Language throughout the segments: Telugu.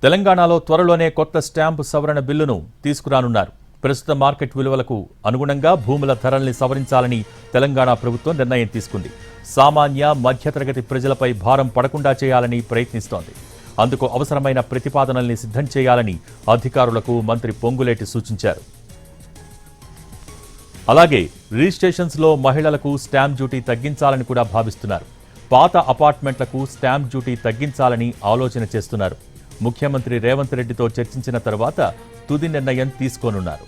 తెలంగాణలో త్వరలోనే కొత్త స్టాంపు సవరణ బిల్లును తీసుకురానున్నారు. ప్రస్తుత మార్కెట్ విలువలకు అనుగుణంగా భూముల ధరల్ని సవరించాలని తెలంగాణ ప్రభుత్వం నిర్ణయం తీసుకుంది. సామాన్య మధ్యతరగతి ప్రజలపై భారం పడకుండా చేయాలని ప్రయత్నిస్తోంది. అందుకు అవసరమైన ప్రతిపాదనల్ని సిద్ధం చేయాలని అధికారులకు మంత్రి పొంగులేటి సూచించారు. అలాగే రిజిస్ట్రేషన్స్లో మహిళలకు స్టాంప్ డ్యూటీ తగ్గించాలని కూడా భావిస్తున్నారు. పాత అపార్ట్మెంట్లకు స్టాంప్ డ్యూటీ తగ్గించాలని ఆలోచన చేస్తున్నారు. ముఖ్యమంత్రి రేవంత్ రెడ్డితో చర్చించిన తర్వాత తుది నిర్ణయం తీసుకోనున్నారు.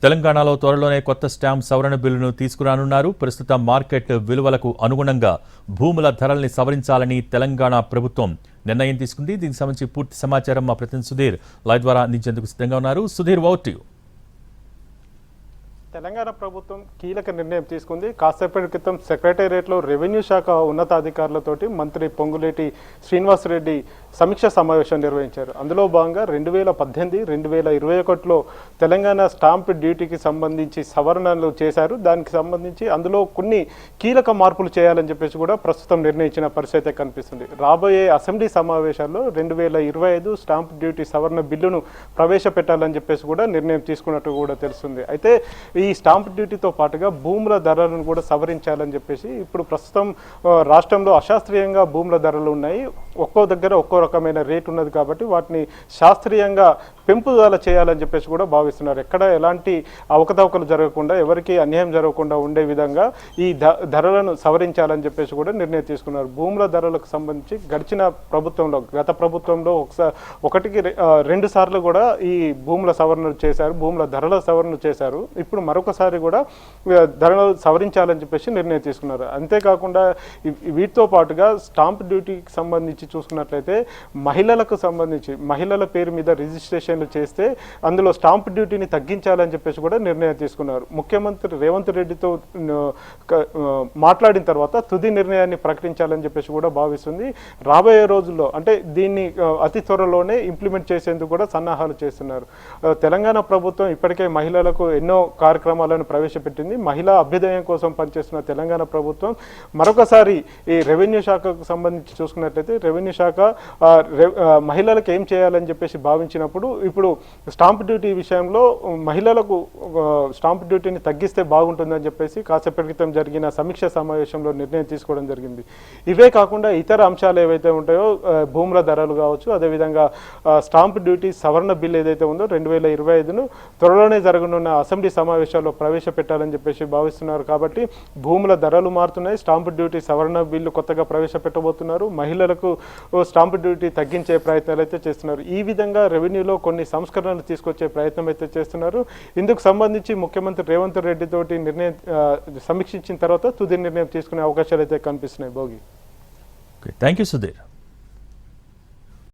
తెలంగాణలో త్వరలోనే కొత్త స్టాంప్ సవరణ బిల్లును తీసుకురానున్నారు. ప్రస్తుత మార్కెట్ విలువలకు అనుగుణంగా భూముల ధరల్ని సవరించాలని తెలంగాణ ప్రభుత్వం నిర్ణయం తీసుకుంది. దీనికి సంబంధించి పూర్తి సమాచారం మా ప్రతినిధి సుధీర్ లైవ్ ద్వారా అందించేందుకు సిద్ధంగా ఉన్నారు. Sudheer, over to you. Telangana ప్రభుత్వం కీలక నిర్ణయం తీసుకుంది. కాసేపటి క్రితం సెక్రటేరియట్లో రెవెన్యూ శాఖ ఉన్నతాధికారులతోటి మంత్రి పొంగులేటి శ్రీనివాసరెడ్డి సమీక్ష సమావేశం నిర్వహించారు. అందులో భాగంగా 2018-2021లో తెలంగాణ స్టాంప్ డ్యూటీకి సంబంధించి సవరణలు చేశారు. దానికి సంబంధించి అందులో కొన్ని కీలక మార్పులు చేయాలని చెప్పేసి కూడా ప్రస్తుతం నిర్ణయించిన పరిస్థితి కనిపిస్తుంది. రాబోయే అసెంబ్లీ సమావేశాల్లో 2025 స్టాంప్ డ్యూటీ సవరణ బిల్లును ప్రవేశపెట్టాలని చెప్పేసి కూడా నిర్ణయం తీసుకున్నట్టు కూడా తెలుస్తుంది. అయితే ఈ స్టాంప్ డ్యూటీతో పాటుగా భూముల ధరలను కూడా సవరించాలని చెప్పేసి ఇప్పుడు ప్రస్తుతం రాష్ట్రంలో అశాస్త్రీయంగా భూముల ధరలు ఉన్నాయి. ఒక్కో దగ్గర ఒక్కో రకమైన రేట్ ఉన్నది కాబట్టి వాటిని శాస్త్రీయంగా పెంపుదల చేయాలని చెప్పేసి కూడా భావిస్తున్నారు. ఎక్కడ ఎలాంటి అవకతవకలు జరగకుండా, ఎవరికి అన్యాయం జరగకుండా ఉండే విధంగా ఈ ధరలను సవరించాలని చెప్పేసి కూడా నిర్ణయం తీసుకున్నారు. భూముల ధరలకు సంబంధించి గత ప్రభుత్వంలో ఒకటికి 2 సార్లు కూడా ఈ భూముల సవరణలు చేశారు, భూముల ధరల సవరణ చేశారు. ఇప్పుడు మరొకసారి కూడా ధరలు సవరించాలని చెప్పేసి నిర్ణయం తీసుకున్నారు. అంతేకాకుండా వీటితో పాటుగా స్టాంప్ డ్యూటీకి సంబంధించి చూసుకున్నట్లయితే మహిళలకు సంబంధించి మహిళల పేరు మీద రిజిస్ట్రేషన్లు చేస్తే అందులో స్టాంప్ డ్యూటీని తగ్గించాలని చెప్పేసి కూడా నిర్ణయం తీసుకున్నారు. ముఖ్యమంత్రి రేవంత్ రెడ్డితో మాట్లాడిన తర్వాత తుది నిర్ణయాన్ని ప్రకటించాలని చెప్పేసి కూడా భావిస్తుంది. రాబోయే రోజుల్లో అంటే దీన్ని అతి త్వరలోనే ఇంప్లిమెంట్ చేసేందుకు కూడా సన్నాహాలు చేస్తున్నారు. తెలంగాణ ప్రభుత్వం ఇప్పటికే మహిళలకు ఎన్నో కార్యక్రమాలను ప్రవేశపెట్టింది. మహిళా అభ్యుదయం కోసం పనిచేస్తున్న తెలంగాణ ప్రభుత్వం మరొకసారి ఈ రెవెన్యూ శాఖకు సంబంధించి చూసుకున్నట్లయితే రెవెన్యూ శాఖ మహిళలకు ఏం చేయాలని చెప్పేసి భావించినప్పుడు ఇప్పుడు స్టాంప్ డ్యూటీ విషయంలో మహిళలకు స్టాంప్ డ్యూటీని తగ్గిస్తే బాగుంటుందని చెప్పేసి కాసేపటి క్రితం జరిగిన సమీక్ష సమావేశంలో నిర్ణయం తీసుకోవడం జరిగింది. ఇవే కాకుండా ఇతర అంశాలు ఏవైతే ఉంటాయో భూముల ధరలు కావచ్చు, అదేవిధంగా స్టాంప్ డ్యూటీ సవరణ బిల్ ఏదైతే ఉందో 2025ను త్వరలోనే జరగనున్న అసెంబ్లీ సమావేశాల్లో ప్రవేశపెట్టాలని చెప్పేసి భావిస్తున్నారు. కాబట్టి భూముల ధరలు మారుతున్నాయి. స్టాంప్ డ్యూటీ సవరణ బిల్లు కొత్తగా ప్రవేశపెట్టబోతున్నారు. మహిళలకు స్టాంప్ డ్యూటీ తగ్గించే ప్రయత్నాలు అయితే చేస్తున్నారు. ఈ విధంగా రెవెన్యూలో కొన్ని సంస్కరణలు తీసుకొచ్చే ప్రయత్నం అయితే చేస్తున్నారు. ఇందుకు సంబంధించి ముఖ్యమంత్రి రేవంత్ రెడ్డి తోటి నిర్ణయం సమీక్షించిన తర్వాత తుది నిర్ణయం తీసుకునే అవకాశాలు అయితే కనిపిస్తున్నాయి. Bhogi, thank you Sudheer.